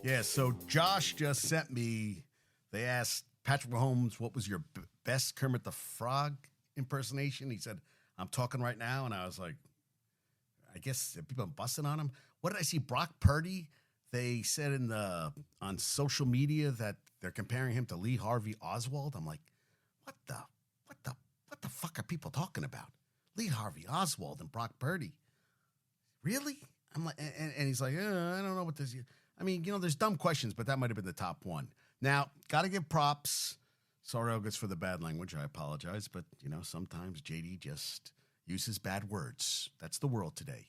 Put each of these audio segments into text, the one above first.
Yeah, so Josh just sent me. They asked Patrick Mahomes, "What was your best Kermit the Frog impersonation?" He said, "I'm talking right now," and I was like, "I guess people are busting on him." What did I see? Brock Purdy. They said on social media that they're comparing him to Lee Harvey Oswald. I'm like, what the what the what the fuck are people talking about? Lee Harvey Oswald and Brock Purdy. Really? I'm like, and he's like, I don't know what this. I mean, there's dumb questions, but that might have been the top one. Now, got to give props. Sorry, August, for the bad language. I apologize, but sometimes JD just uses bad words. That's the world today.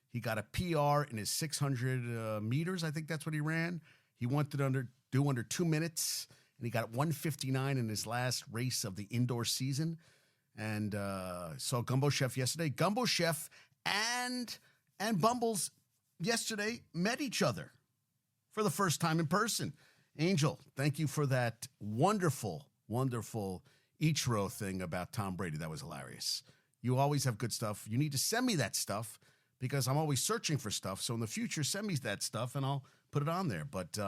He got a PR in his 600 meters. I think that's what he ran. He wanted to do under 2 minutes, and he got 1:59 in his last race of the indoor season. And saw Gumbo Chef yesterday. Gumbo Chef and Bumbles yesterday met each other for the first time in person. Angel, thank you for that wonderful, wonderful Ichiro thing about Tom Brady. That was hilarious. You always have good stuff. You need to send me that stuff because I'm always searching for stuff. So in the future, send me that stuff and I'll put it on there. But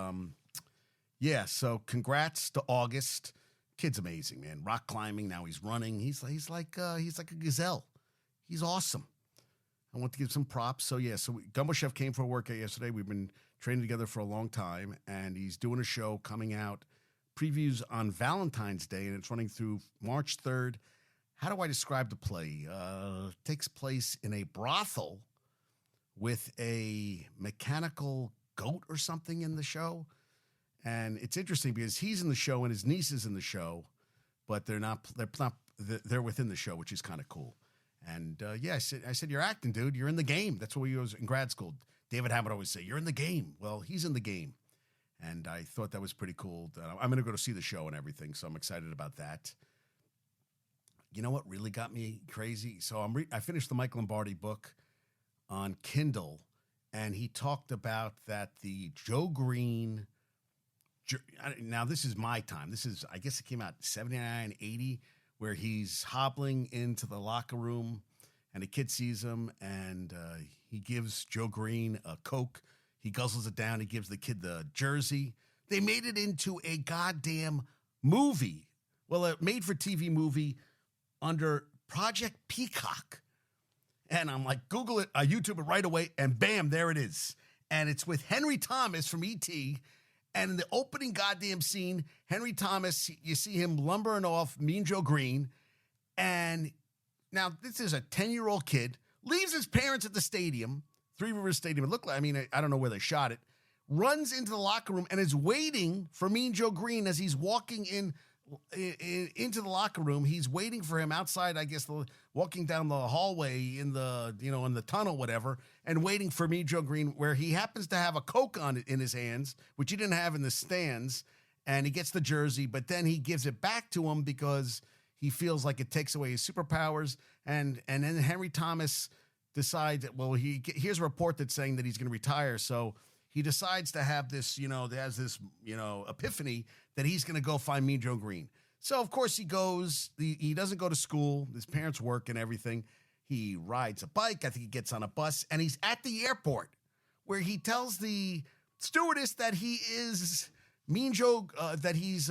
yeah, so congrats to August. Kid's amazing, man. Rock climbing. Now he's running. He's like a gazelle. He's awesome. I want to give some props. So yeah, Gumbo Chef came for a workout yesterday. We've been training together for a long time, and he's doing a show coming out, previews on Valentine's Day, and it's running through March 3rd. How do I describe the play? Takes place in a brothel with a mechanical goat or something in the show. And it's interesting because he's in the show and his niece is in the show, but they're within the show, which is kind of cool. And yeah, I said, you're acting, dude. You're in the game. That's what we was in grad school. David Hammond always say, you're in the game. Well, he's in the game. And I thought that was pretty cool. I'm going to go to see the show and everything, so I'm excited about that. You know what really got me crazy? So I finished the Mike Lombardi book on Kindle, and he talked about that the Joe Green. Now, this is my time. I guess it came out 79, 80, where he's hobbling into the locker room and a kid sees him and he gives Joe Green a Coke. He guzzles it down. He gives the kid the jersey. They made it into a goddamn movie. Well, a made-for-TV movie under Project Peacock. And I'm like, Google it, YouTube it right away, and bam, there it is. And it's with Henry Thomas from E.T., and in the opening goddamn scene, Henry Thomas, you see him lumbering off Mean Joe Green. And now this is a 10-year-old kid, leaves his parents at the stadium, Three Rivers Stadium. It looked like, I don't know where they shot it, runs into the locker room and is waiting for Mean Joe Green as he's walking into the locker room. He's waiting for him outside, I guess, walking down the hallway in the tunnel, whatever, and waiting for Mean Joe Green, where he happens to have a Coke on it in his hands, which he didn't have in the stands, and he gets the jersey, but then he gives it back to him because he feels like it takes away his superpowers, and then Henry Thomas decides that, well, here's a report that's saying that he's going to retire, so he decides to have this, there's this, epiphany that he's going to go find Mean Joe Green. So, of course, he goes. He doesn't go to school. His parents work and everything. He rides a bike. I think he gets on a bus. And he's at the airport where he tells the stewardess that he is Mean Joe, that he's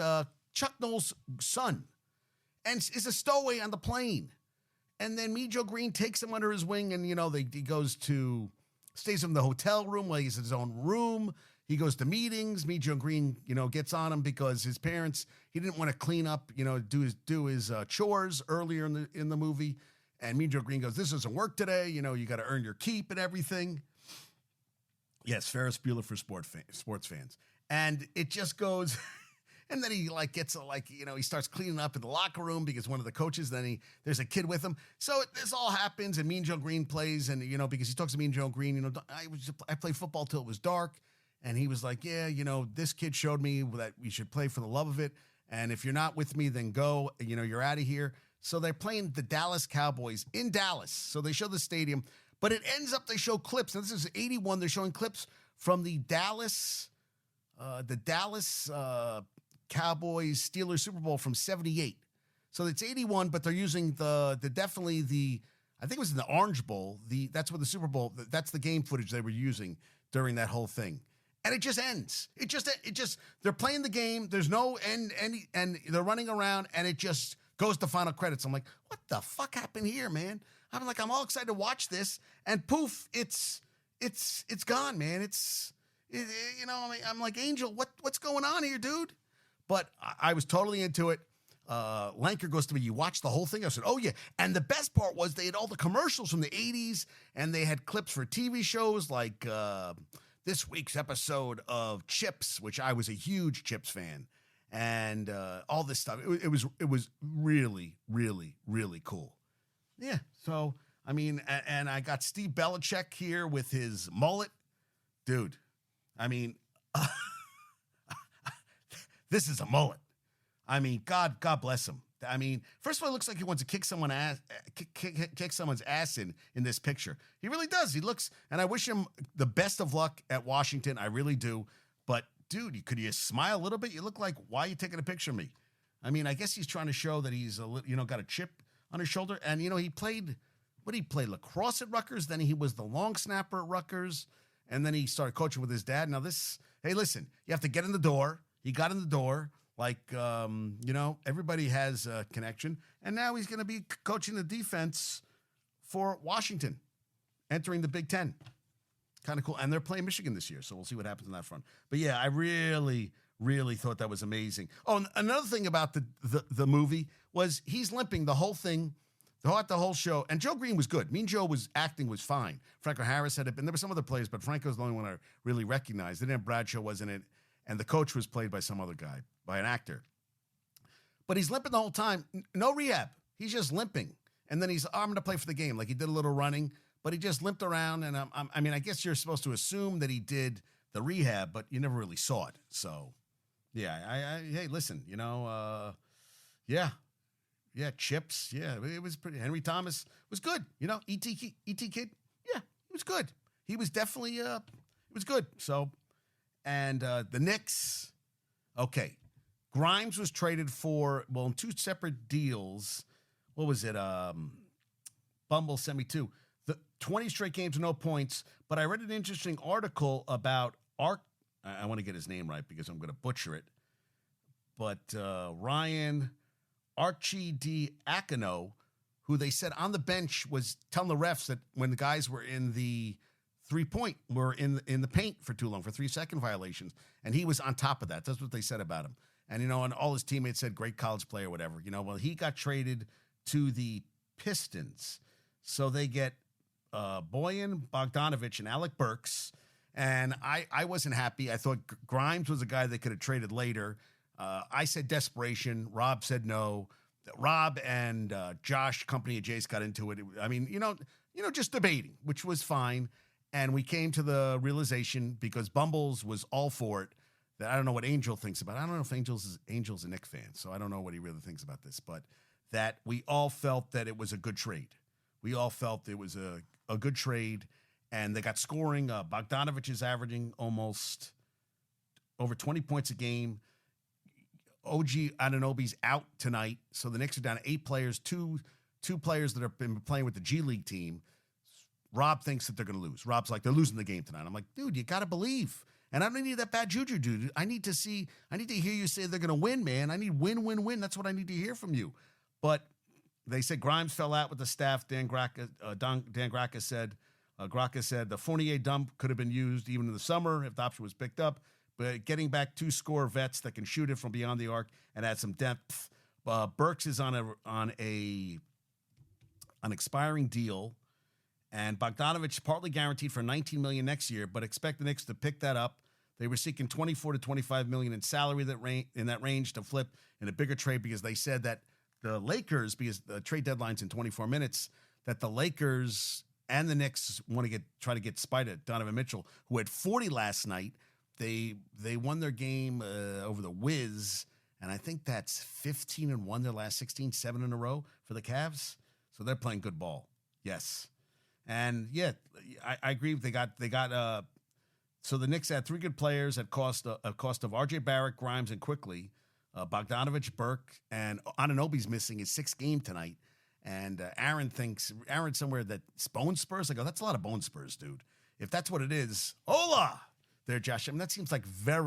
Chuck Noll's son. And is a stowaway on the plane. And then Mean Joe Green takes him under his wing and, he stays in the hotel room while he's in his own room. He goes to meetings. Mean Joe Green, gets on him because his parents, he didn't want to clean up, do his chores earlier in the movie. And Mean Joe Green goes, this doesn't work today. You got to earn your keep and everything. Yes, Ferris Bueller for sports fans. And it just goes, and then he he starts cleaning up in the locker room because one of the coaches, there's a kid with him. So this all happens and Mean Joe Green plays and, because he talks to Mean Joe Green, I played football till it was dark. And he was like, yeah, this kid showed me that we should play for the love of it. And if you're not with me, then go, you're out of here. So they're playing the Dallas Cowboys in Dallas. So they show the stadium, but it ends up, they show clips. And this is 81. They're showing clips from the Dallas Cowboys Steelers Super Bowl from 78. So it's 81, but they're using I think it was in the Orange Bowl. That's what the Super Bowl, that's the game footage they were using during that whole thing. and it just ends. They're playing the game. There's no end, and they're running around, and it just goes to final credits. I'm like, what the fuck happened here, man? I'm all excited to watch this, and poof, it's gone, man. I'm like, Angel, what's going on here, dude? But I was totally into it. Lanker goes to me, you watched the whole thing? I said, oh yeah. And the best part was they had all the commercials from the 80s, and they had clips for TV shows like this week's episode of Chips, which I was a huge Chips fan, and all this stuff. It was really, really, really cool. Yeah. So, and I got Steve Belichick here with his mullet. Dude, this is a mullet. God bless him. First of all, it looks like he wants to kick someone's ass in this picture. He really does. He looks, and I wish him the best of luck at Washington. I really do. But dude, could you smile a little bit? You look like, why are you taking a picture of me? I guess he's trying to show that he's got a chip on his shoulder. And he played lacrosse at Rutgers. Then he was the long snapper at Rutgers, and then he started coaching with his dad. Now hey, listen, you have to get in the door. He got in the door. Like, everybody has a connection. And now he's going to be coaching the defense for Washington, entering the Big Ten. Kind of cool. And they're playing Michigan this year, so we'll see what happens on that front. But, yeah, I really, really thought that was amazing. Oh, and another thing about the movie was he's limping the whole thing, the whole show. And Joe Green was good. Mean Joe acting was fine. Franco Harris had it, and there were some other players, but Franco's the only one I really recognized. And then Bradshaw was in it, and the coach was played by some other guy. By an actor. But he's limping the whole time. No rehab. He's just limping. And then I'm going to play for the game. Like he did a little running, but he just limped around. And I guess you're supposed to assume that he did the rehab, but you never really saw it. So, yeah, hey, listen, yeah, Chips. Yeah, it was pretty. Henry Thomas was good. E.T. kid. Yeah, he was good. He was definitely, it was good. So, and the Knicks, okay. Grimes was traded in two separate deals. What was it? Bumble sent me two. The 20 straight games with no points. But I read an interesting article about I want to get his name right because I'm going to butcher it. But Ryan Arcidiacono, who they said on the bench was telling the refs that when the guys were in the 3-point, were in the paint for too long, for 3-second violations. And he was on top of that. That's what they said about him. And, and all his teammates said, great college player, whatever. Well, he got traded to the Pistons. So they get Bojan Bogdanovic and Alec Burks. And I wasn't happy. I thought Grimes was a guy they could have traded later. I said desperation. Rob said no. Rob and Josh, company of Jace, got into it. Just debating, which was fine. And we came to the realization, because Bumbles was all for it, that I don't know what Angel thinks about it. I don't know if Angel's a Knicks fan, so I don't know what he really thinks about this, but that we all felt that it was a good trade. We all felt it was a good trade, and they got scoring. Bogdanovich is averaging almost over 20 points a game. OG Anunoby's out tonight, so the Knicks are down to 8 players, two players that have been playing with the G League team. Rob thinks that they're going to lose. Rob's like, they're losing the game tonight. I'm like, dude, you got to believe. And I don't need that bad juju, dude. I need to hear you say they're going to win, man. I need win, win, win. That's what I need to hear from you. But they said Grimes fell out with the staff. Dan Graca said the Fournier dump could have been used even in the summer if the option was picked up. But getting back 2 score vets that can shoot it from beyond the arc and add some depth. Burks is on an expiring deal. And Bogdanovich partly guaranteed for $19 million next year, but expect the Knicks to pick that up. They were seeking $24 to $25 million in salary in that range to flip in a bigger trade, because they said that the Lakers, because the trade deadline's in 24 minutes, that the Lakers and the Knicks want to try to get Spider Donovan Mitchell, who had 40 last night. They won their game over the Wiz, and I think that's 15-1 their last 16, 7 in a row for the Cavs. So they're playing good ball. Yes. And yeah, I agree. They got. So the Knicks had 3 good players at cost of RJ Barrett, Grimes, and Quickly. Bogdanovich, Burke, and Anunoby's missing his 6th game tonight. And Aaron somewhere that bone spurs. I go, that's a lot of bone spurs, dude. If that's what it is, hola, there, Josh. I mean, that seems like very